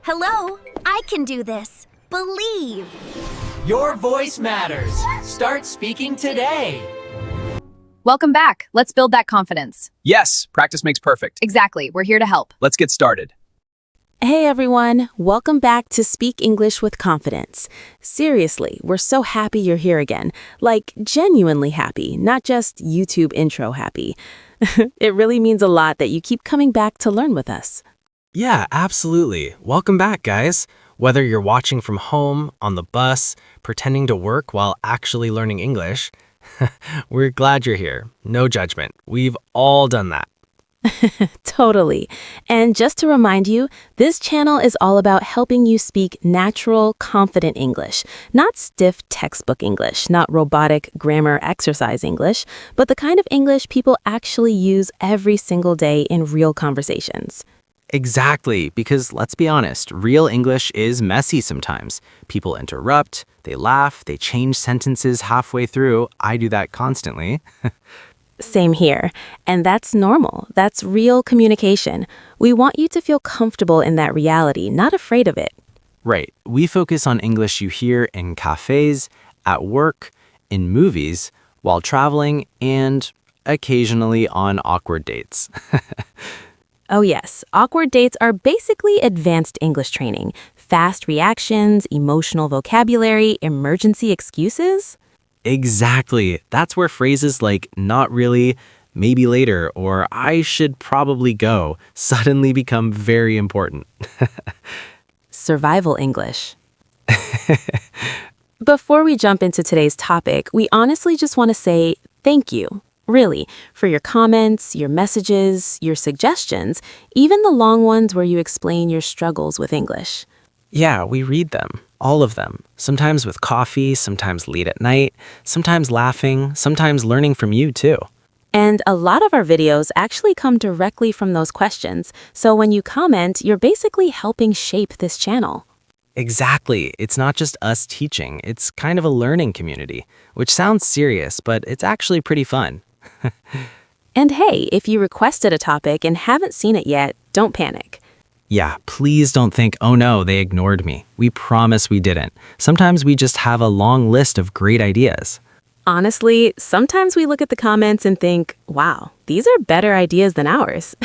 Hello, I can do this. Believe. Your voice matters. Start speaking today. Welcome back. Let's build that confidence. Yes, practice makes perfect. Exactly. We're here to help. Let's get started. Hey everyone, welcome back to Speak English with Confidence. Seriously, we're so happy you're here again. Like, genuinely happy, not just YouTube intro happy. It really means a lot that you keep coming back to learn with us. Yeah, absolutely. Welcome back, guys. Whether you're watching from home, on the bus, pretending to work while actually learning English, we're glad you're here. No judgment. We've all done that. Totally. And just to remind you, this channel is all about helping you speak natural, confident English, not stiff textbook English, not robotic grammar exercise English, but the kind of English people actually use every single day in real conversations. Exactly, because let's be honest, real English is messy sometimes. People interrupt, they laugh, they change sentences halfway through. I do that constantly. Same here. And that's normal. That's real communication. We want you to feel comfortable in that reality, not afraid of it. Right. We focus on English you hear in cafes, at work, in movies, while traveling, and occasionally on awkward dates. Oh yes, awkward dates are basically advanced English training. Fast reactions, emotional vocabulary, emergency excuses. Exactly. That's where phrases like not really, maybe later, or I should probably go suddenly become very important. Survival English. Before we jump into today's topic, we honestly just want to say thank you, really, for your comments, your messages, your suggestions, even the long ones where you explain your struggles with English. Yeah, we read them. All of them. Sometimes with coffee, sometimes late at night, sometimes laughing, sometimes learning from you too. And a lot of our videos actually come directly from those questions, so when you comment, you're basically helping shape this channel. Exactly. It's not just us teaching, it's kind of a learning community, which sounds serious, but it's actually pretty fun. And hey, if you requested a topic and haven't seen it yet, don't panic. Yeah, please don't think, oh no, they ignored me. We promise we didn't. Sometimes we just have a long list of great ideas. Honestly, sometimes we look at the comments and think, wow, these are better ideas than ours.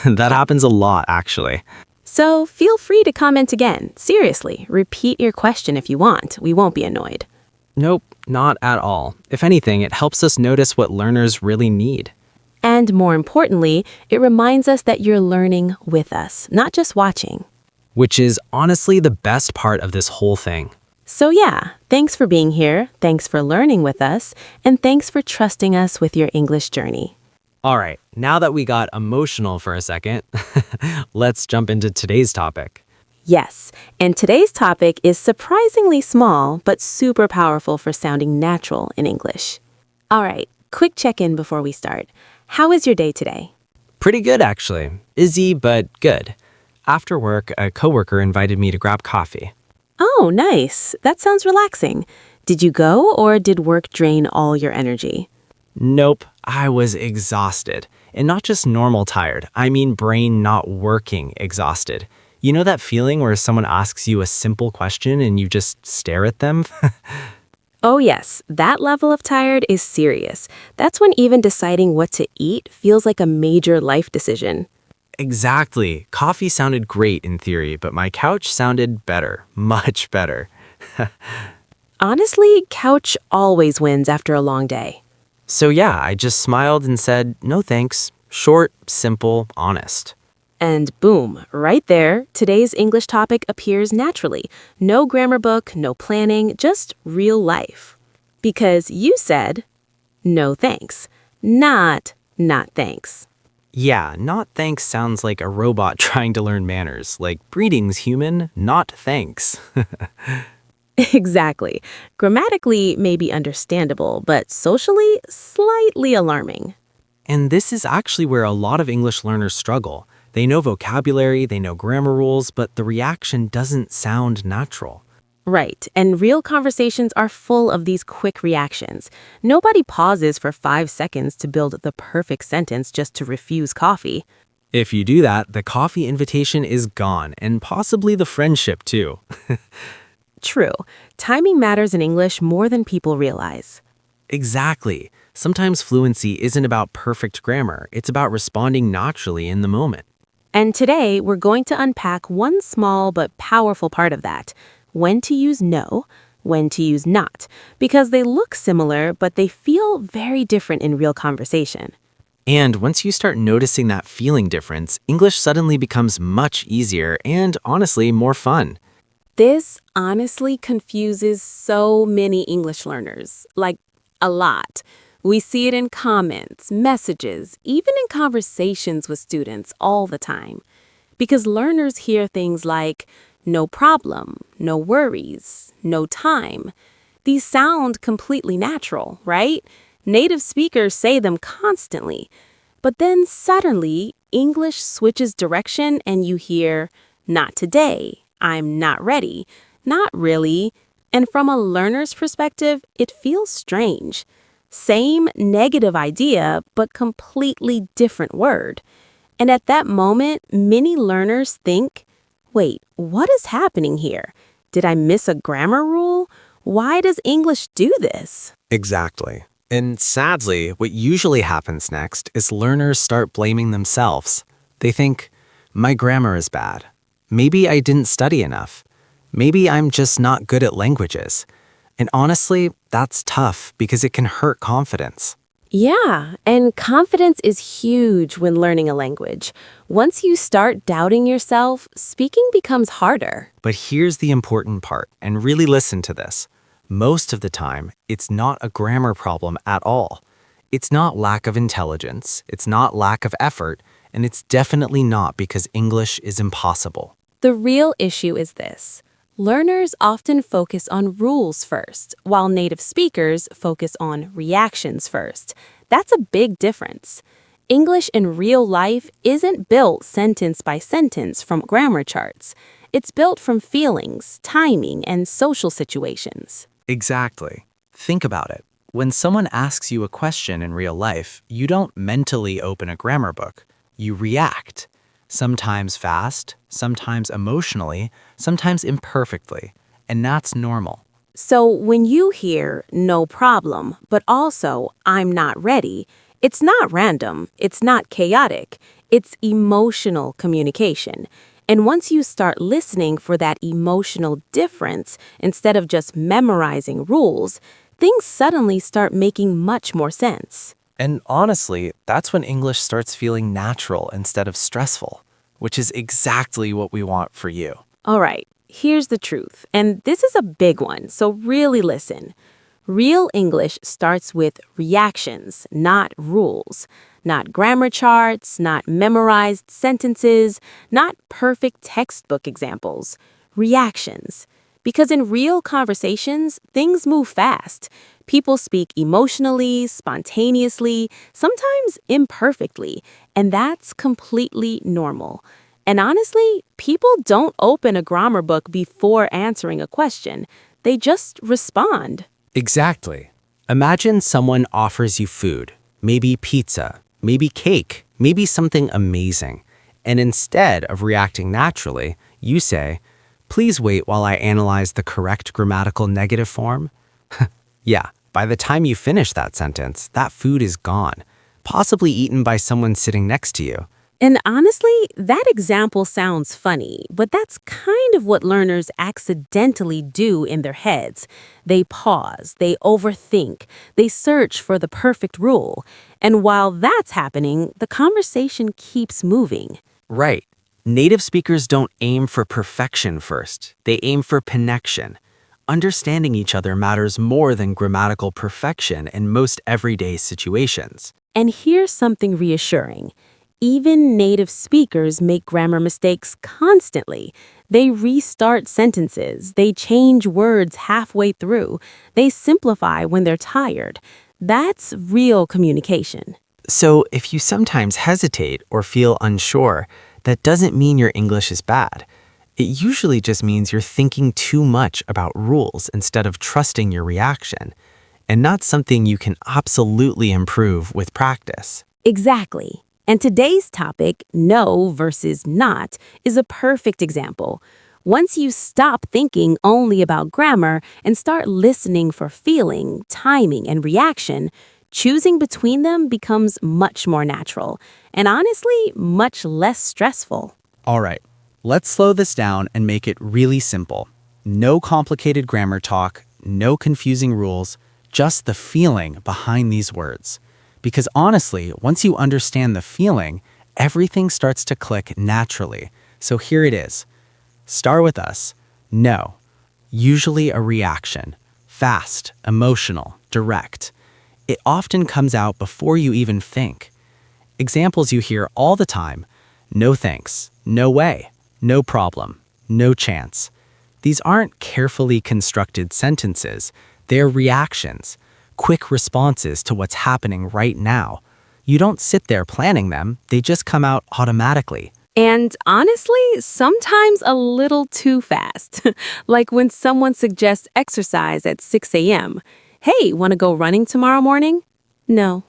That happens a lot, actually. So feel free to comment again. Seriously, repeat your question if you want. We won't be annoyed. Nope, not at all. If anything, it helps us notice what learners really need. And more importantly, it reminds us that you're learning with us, not just watching. Which is honestly the best part of this whole thing. So yeah, thanks for being here, thanks for learning with us, and thanks for trusting us with your English journey. All right, now that we got emotional for a second, let's jump into today's topic. Yes, and today's topic is surprisingly small, but super powerful for sounding natural in English. All right, quick check-in before we start. How is your day today? Pretty good, actually. Busy, but good. After work, a coworker invited me to grab coffee. Oh, nice. That sounds relaxing. Did you go or did work drain all your energy? Nope, I was exhausted. And not just normal tired, I mean brain not working exhausted. You know that feeling where someone asks you a simple question and you just stare at them? Oh yes, that level of tired is serious. That's when even deciding what to eat feels like a major life decision. Exactly. Coffee sounded great in theory, but my couch sounded better. Much better. Honestly, couch always wins after a long day. So yeah, I just smiled and said, no thanks. Short, simple, honest. And boom, right there, today's English topic appears naturally. No grammar book, no planning, just real life. Because you said, no thanks, not thanks. Yeah, not thanks sounds like a robot trying to learn manners, like greetings, human, not thanks. Exactly. Grammatically, maybe understandable, but socially, slightly alarming. And this is actually where a lot of English learners struggle. They know vocabulary, they know grammar rules, but the reaction doesn't sound natural. Right, and real conversations are full of these quick reactions. Nobody pauses for 5 seconds to build the perfect sentence just to refuse coffee. If you do that, the coffee invitation is gone, and possibly the friendship too. True. Timing matters in English more than people realize. Exactly. Sometimes fluency isn't about perfect grammar, it's about responding naturally in the moment. And today, we're going to unpack one small but powerful part of that: when to use no, when to use not, because they look similar, but they feel very different in real conversation. And once you start noticing that feeling difference, English suddenly becomes much easier and honestly more fun. This honestly confuses so many English learners, like a lot. We see it in comments, messages, even in conversations with students all the time. Because learners hear things like, no problem, no worries, no time. These sound completely natural, right? Native speakers say them constantly. But then suddenly, English switches direction and you hear, not today, I'm not ready, not really. And from a learner's perspective, it feels strange. Same negative idea, but completely different word. And at that moment, many learners think, wait, what is happening here? Did I miss a grammar rule? Why does English do this? Exactly. And sadly, what usually happens next is learners start blaming themselves. They think, my grammar is bad. Maybe I didn't study enough. Maybe I'm just not good at languages. And honestly, that's tough because it can hurt confidence. Yeah, and confidence is huge when learning a language. Once you start doubting yourself, speaking becomes harder. But here's the important part, and really listen to this. Most of the time, it's not a grammar problem at all. It's not lack of intelligence, it's not lack of effort, and it's definitely not because English is impossible. The real issue is this. Learners often focus on rules first, while native speakers focus on reactions first. That's a big difference. English in real life isn't built sentence by sentence from grammar charts. It's built from feelings, timing, and social situations. Exactly. Think about it. When someone asks you a question in real life, you don't mentally open a grammar book. You react. Sometimes fast, sometimes emotionally, sometimes imperfectly. And that's normal. So when you hear no problem, but also I'm not ready, it's not random, it's not chaotic, it's emotional communication. And once you start listening for that emotional difference instead of just memorizing rules, things suddenly start making much more sense. And honestly, that's when English starts feeling natural instead of stressful, which is exactly what we want for you. All right, here's the truth, and this is a big one, so really listen. Real English starts with reactions, not rules. Not grammar charts, not memorized sentences, not perfect textbook examples. Reactions. Because in real conversations, things move fast. People speak emotionally, spontaneously, sometimes imperfectly, and that's completely normal. And honestly, people don't open a grammar book before answering a question. They just respond. Exactly. Imagine someone offers you food, maybe pizza, maybe cake, maybe something amazing. And instead of reacting naturally, you say, please wait while I analyze the correct grammatical negative form. Yeah, by the time you finish that sentence, that food is gone, possibly eaten by someone sitting next to you. And honestly, that example sounds funny, but that's kind of what learners accidentally do in their heads. They pause, they overthink, they search for the perfect rule. And while that's happening, the conversation keeps moving. Right. Native speakers don't aim for perfection first. They aim for connection. Understanding each other matters more than grammatical perfection in most everyday situations. And here's something reassuring. Even native speakers make grammar mistakes constantly. They restart sentences, they change words halfway through, they simplify when they're tired. That's real communication. So if you sometimes hesitate or feel unsure, that doesn't mean your English is bad. It usually just means you're thinking too much about rules instead of trusting your reaction, and not something you can absolutely improve with practice. Exactly. And today's topic, no versus not, is a perfect example. Once you stop thinking only about grammar and start listening for feeling, timing, and reaction, choosing between them becomes much more natural and honestly, much less stressful. All right, let's slow this down and make it really simple. No complicated grammar talk, no confusing rules, just the feeling behind these words. Because honestly, once you understand the feeling, everything starts to click naturally. So here it is. Start with us. No. Usually a reaction. Fast, emotional, direct. It often comes out before you even think. Examples you hear all the time. No thanks. No way. No problem. No chance. These aren't carefully constructed sentences. They're reactions. Quick responses to what's happening right now. You don't sit there planning them. They just come out automatically. And honestly, sometimes a little too fast. Like when someone suggests exercise at 6 a.m. Hey, want to go running tomorrow morning? No.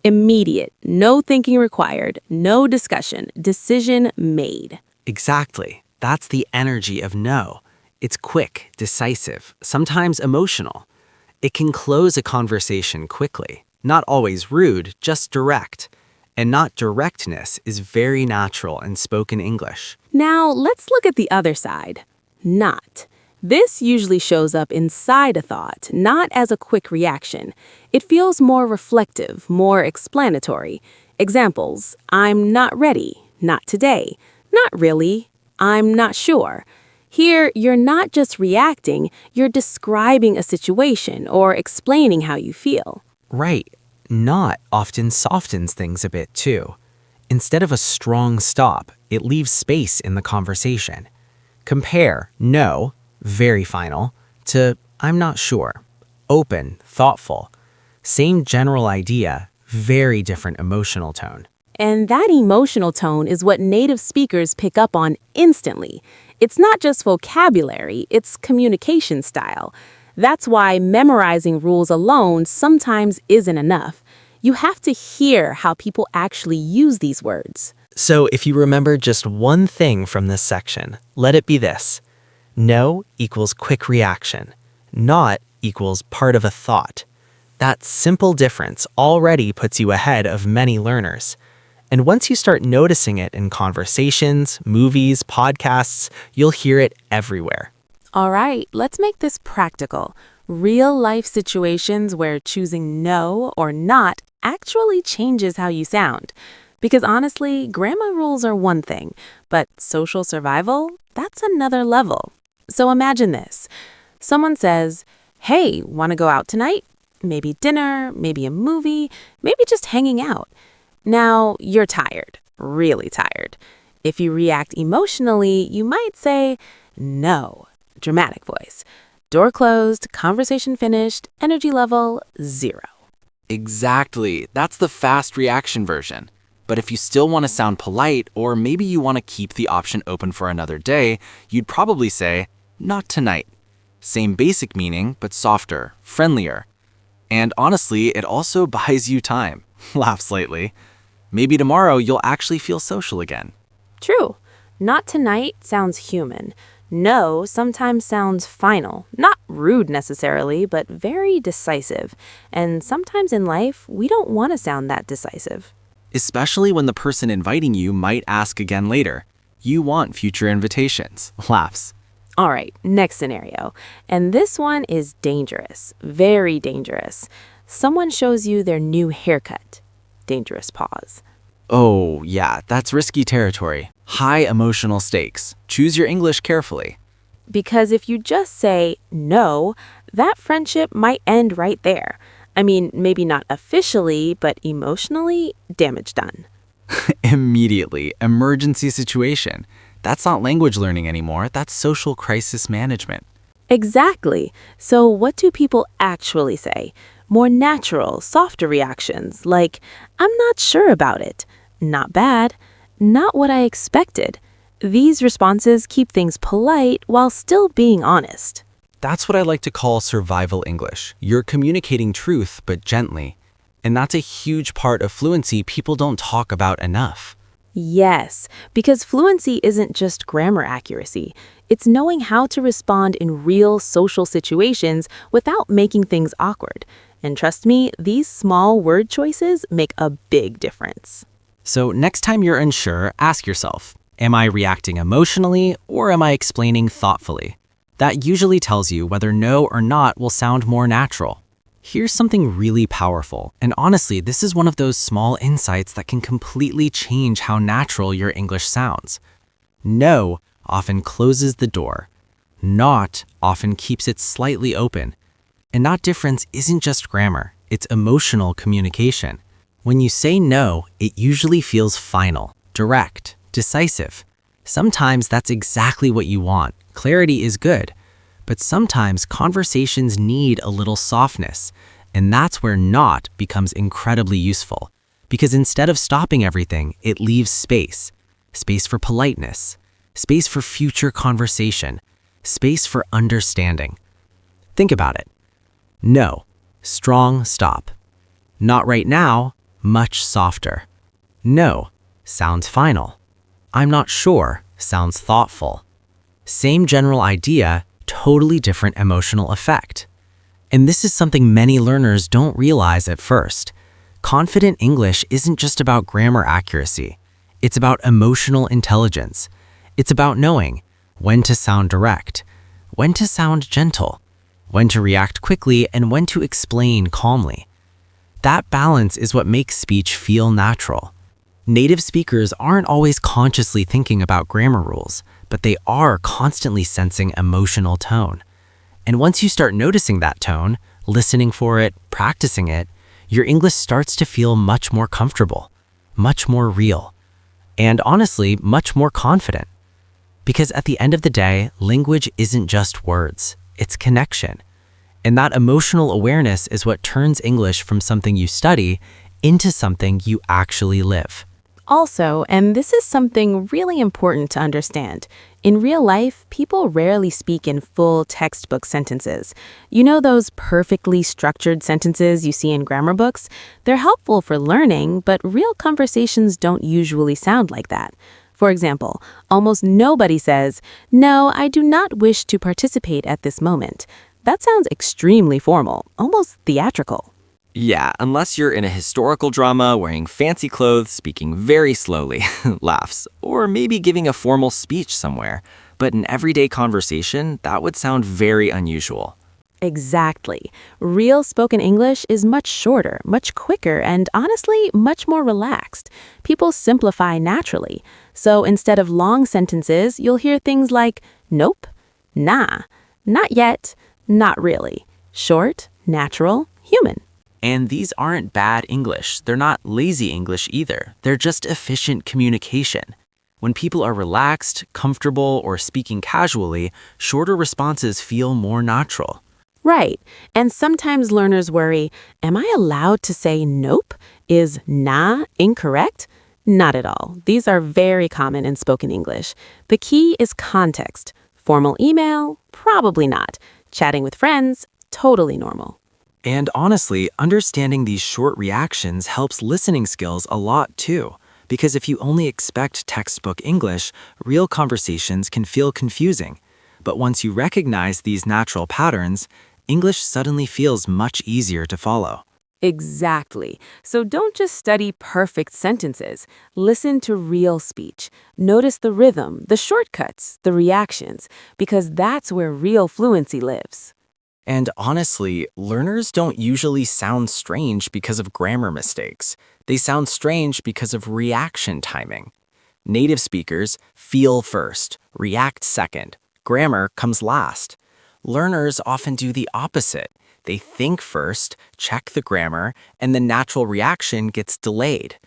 Immediate, no thinking required, no discussion, decision made. Exactly. That's the energy of no. It's quick, decisive, sometimes emotional. It can close a conversation quickly. Not always rude, just direct. And not directness is very natural in spoken English. Now, let's look at the other side. Not. This usually shows up inside a thought, not as a quick reaction. It feels more reflective, more explanatory. Examples, I'm not ready, not today, not really, I'm not sure. Here, you're not just reacting, you're describing a situation or explaining how you feel. Right. Not often softens things a bit too. Instead of a strong stop, it leaves space in the conversation. Compare no, very final, to I'm not sure, open, thoughtful. Same general idea, very different emotional tone. And that emotional tone is what native speakers pick up on instantly. It's not just vocabulary, it's communication style. That's why memorizing rules alone sometimes isn't enough. You have to hear how people actually use these words. So if you remember just one thing from this section, let it be this. No equals quick reaction. Not equals part of a thought. That simple difference already puts you ahead of many learners. And once you start noticing it in conversations, movies, podcasts, you'll hear it everywhere. All right, let's make this practical. Real life situations where choosing no or not actually changes how you sound. Because honestly, grammar rules are one thing, but social survival, that's another level. So imagine this. Someone says, hey, want to go out tonight? Maybe dinner, maybe a movie, maybe just hanging out. Now, you're tired, really tired. If you react emotionally, you might say, no. Dramatic voice. Door closed, conversation finished, energy level 0. Exactly. That's the fast reaction version. But if you still want to sound polite, or maybe you want to keep the option open for another day, you'd probably say, not tonight. Same basic meaning, but softer, friendlier. And honestly, it also buys you time. Laugh slightly. Maybe tomorrow you'll actually feel social again. True. Not tonight sounds human. No sometimes sounds final. Not rude necessarily, but very decisive. And sometimes in life, we don't want to sound that decisive. Especially when the person inviting you might ask again later. You want future invitations. Laughs. All right, next scenario. And this one is dangerous, very dangerous. Someone shows you their new haircut. Dangerous pause. Oh, yeah, that's risky territory. High emotional stakes. Choose your English carefully. Because if you just say no, that friendship might end right there. I mean, maybe not officially, but emotionally, damage done. Immediately. Emergency situation. That's not language learning anymore. That's social crisis management. Exactly. So what do people actually say? More natural, softer reactions like, I'm not sure about it. Not bad. Not what I expected. These responses keep things polite while still being honest. That's what I like to call survival English. You're communicating truth, but gently. And that's a huge part of fluency people don't talk about enough. Yes, because fluency isn't just grammar accuracy. It's knowing how to respond in real social situations without making things awkward. And trust me, these small word choices make a big difference. So next time you're unsure, ask yourself, am I reacting emotionally or am I explaining thoughtfully? That usually tells you whether no or not will sound more natural. Here's something really powerful, and honestly, this is one of those small insights that can completely change how natural your English sounds. No often closes the door. Not often keeps it slightly open. And that difference isn't just grammar, it's emotional communication. When you say no, it usually feels final, direct, decisive. Sometimes that's exactly what you want. Clarity is good. But sometimes conversations need a little softness, and that's where not becomes incredibly useful. Because instead of stopping everything, it leaves space. Space for politeness, space for future conversation, space for understanding. Think about it. No, strong stop. Not right now, much softer. No, sounds final. I'm not sure, sounds thoughtful. Same general idea, totally different emotional effect. And this is something many learners don't realize at first. Confident English isn't just about grammar accuracy. It's about emotional intelligence. It's about knowing when to sound direct, when to sound gentle, when to react quickly, and when to explain calmly. That balance is what makes speech feel natural. Native speakers aren't always consciously thinking about grammar rules, but they are constantly sensing emotional tone. And once you start noticing that tone, listening for it, practicing it, your English starts to feel much more comfortable, much more real, and honestly, much more confident. Because at the end of the day, language isn't just words, it's connection. And that emotional awareness is what turns English from something you study into something you actually live. Also, and this is something really important to understand, in real life, people rarely speak in full textbook sentences. You know those perfectly structured sentences you see in grammar books? They're helpful for learning, but real conversations don't usually sound like that. For example, almost nobody says, "No, I do not wish to participate at this moment." That sounds extremely formal, almost theatrical. Yeah, unless you're in a historical drama, wearing fancy clothes, speaking very slowly, laughs, or maybe giving a formal speech somewhere. But in everyday conversation, that would sound very unusual. Exactly. Real spoken English is much shorter, much quicker, and honestly, much more relaxed. People simplify naturally. So instead of long sentences, you'll hear things like nope, nah, not yet, not really. Short, natural, human. And these aren't bad English. They're not lazy English either. They're just efficient communication. When people are relaxed, comfortable, or speaking casually, shorter responses feel more natural. Right. And sometimes learners worry, am I allowed to say nope? Is nah incorrect? Not at all. These are very common in spoken English. The key is context. Formal email? Probably not. Chatting with friends? Totally normal. And honestly, understanding these short reactions helps listening skills a lot too. Because if you only expect textbook English, real conversations can feel confusing. But once you recognize these natural patterns, English suddenly feels much easier to follow. Exactly. So don't just study perfect sentences. Listen to real speech. Notice the rhythm, the shortcuts, the reactions, because that's where real fluency lives. And honestly, learners don't usually sound strange because of grammar mistakes. They sound strange because of reaction timing. Native speakers feel first, react second. Grammar comes last. Learners often do the opposite. They think first, check the grammar, and the natural reaction gets delayed.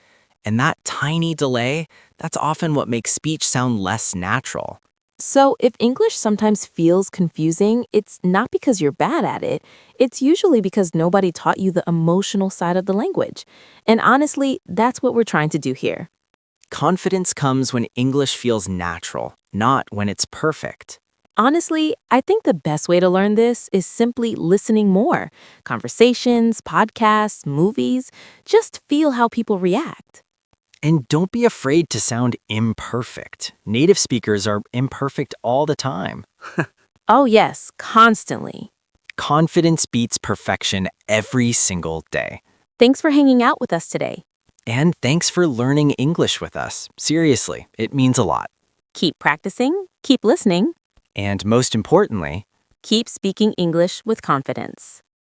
And that tiny delay, that's often what makes speech sound less natural. So if English sometimes feels confusing, it's not because you're bad at it. It's usually because nobody taught you the emotional side of the language. And honestly, that's what we're trying to do here. Confidence comes when English feels natural, not when it's perfect. Honestly, I think the best way to learn this is simply listening more. Conversations, podcasts, movies. Just feel how people react. And don't be afraid to sound imperfect. Native speakers are imperfect all the time. Oh, yes, constantly. Confidence beats perfection every single day. Thanks for hanging out with us today. And thanks for learning English with us. Seriously, it means a lot. Keep practicing, keep listening, And most importantly, keep speaking English with confidence.